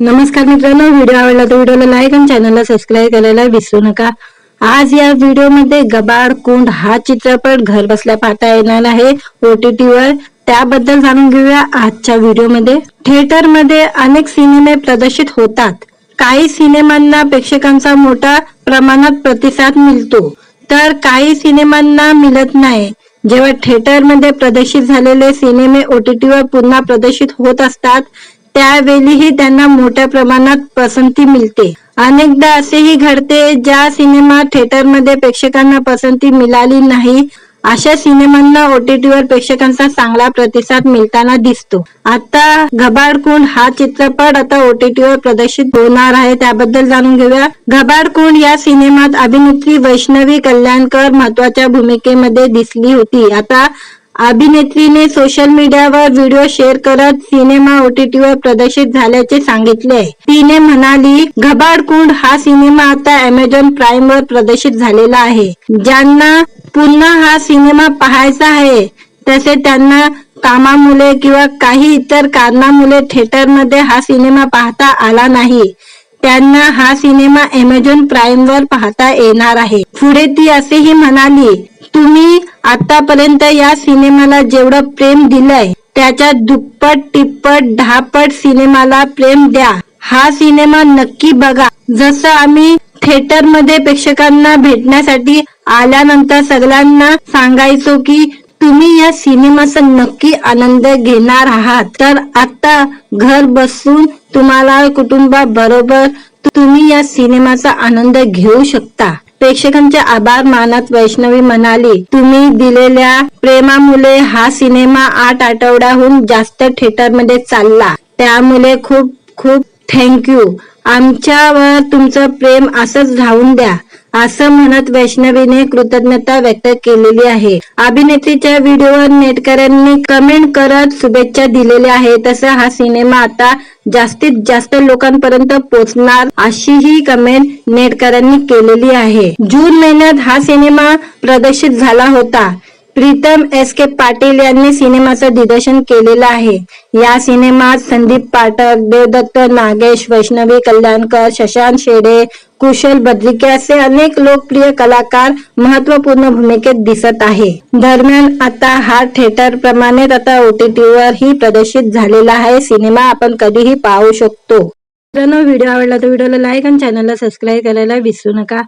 नमस्कार मित्रांनो, व्हिडिओ आवडला तर व्हिडिओला लाईक आणि चॅनलला सबस्क्राईब करायला विसरू नका। आज या व्हिडिओमध्ये गबाळकुंड हा चित्रपट घर बसल्या पाहता येणार आहे OTT वर। त्याबद्दल जाणून घेऊया आजच्या व्हिडिओमध्ये। थिएटरमध्ये अनेक सिनेमे प्रदर्शित होतात। काही सिनेमांना प्रेक्षकांचा मोठ्या प्रमाणात प्रतिसाद मिळतो, तर काही सिनेमांना मिळत नाही। जेव्हा थिएटरमध्ये प्रदर्शित झालेले सिनेमे OTT वर पुन्हा प्रदर्शित होत असतात, त्यावेळीही त्यांना मोठ्या प्रमाणात पसंती मिळते। अनेकदा असेही घडते ज्या सिनेमा थिएटरमध्ये प्रेक्षकांना पसंती मिळाली नाही, अशा सिनेमांना OTT वर प्रेक्षकांचा चांगला प्रतिसाद मिळताना दिसतो। आता गबाळकुंड हा चित्रपट आता OTT वर प्रदर्शित होणार आहे, त्याबद्दल जाणून घेऊया। गबाळकुंड या सिनेमात अभिनेत्री वैष्णवी कल्याणकर महत्त्वाच्या भूमिकेमध्ये दिसली होती। आता अभिनेत्रीने सोशल मीडियावर व्हिडिओ शेअर करत सिनेमा OTT वर प्रदर्शित झाल्याचे सांगितले। तिने म्हणाली, गबाळकुंड हा सिनेमा आता Amazon प्राईम वर प्रदर्शित झालेला आहे। ज्यांना पुन्हा हा सिनेमा पाहायचा आहे, तसे त्यांना कामामुळे किंवा काही इतर कारणामुळे थिएटरमध्ये हा सिनेमा पाहता आला नाही, त्यांना हा सिनेमा Amazon प्राईम वर पाहता येणार आहे। पुढे ती असेही म्हणाली, तुम्ही आतापर्यंत या सिनेमाला जेवढं प्रेम दिलंय, त्याच्या दुप्पट तिप्पट 10 पट सिनेमाला प्रेम द्या। हा सिनेमा नक्की बघा। जसं आम्ही थिएटरमध्ये प्रेक्षकांना भेटण्यासाठी आल्यानंतर सगळ्यांना सांगायचो की तुम्ही या सिनेमाचा नक्की आनंद घेणार आहात, तर आता घर बसून तुम्हाला कुटुंबाबरोबर तुम्ही या सिनेमाचा आनंद घेऊ शकता। प्रेक्षकांचे आभार मानत वैष्णवी म्हणाली, तुम्ही दिलेल्या प्रेमामुळे हा सिनेमा 8 आठवड्याहून जास्त थिएटरमध्ये चालला, त्यामुळे खूप खूप थँक्यू। आमच्यावर तुमचं प्रेम असंच राहून द्या, असं म्हणत वैष्णवीने कृतज्ञता व्यक्त केलेली आहे। अभिनेत्रीच्या व्हिडिओवर नेटकऱ्यांनी कमेंट करत शुभेच्छा दिलेल्या आहे। तसं हा सिनेमा आता जास्तीत जास्त लोकांपर्यंत पोहोचणार अशीही कमेंट नेटकऱ्यांनी केलेली आहे। जून महिन्यात हा सिनेमा प्रदर्शित झाला होता। प्रीतम SK पाटील यांनी सिनेमाचं दिग्दर्शन केलेलं आहे। या सिनेमात संदीप पाठक, देवदत्त नागेश, वैष्णवी कल्याणकर, शशांक शेडे, कुशल बद्रिके असे अनेक लोकप्रिय कलाकार महत्त्वपूर्ण भूमिकेत दिसत आहे। दरम्यान आता हा थिएटर प्रमाणेच आता OTT वर ही प्रदर्शित झालेला आहे सिनेमा आपण कधीही पाहू शकतो। मित्रांनो, व्हिडिओ आवडला तर व्हिडिओला लाईक आणि चॅनलला सबस्क्राईब करायला विसरू नका।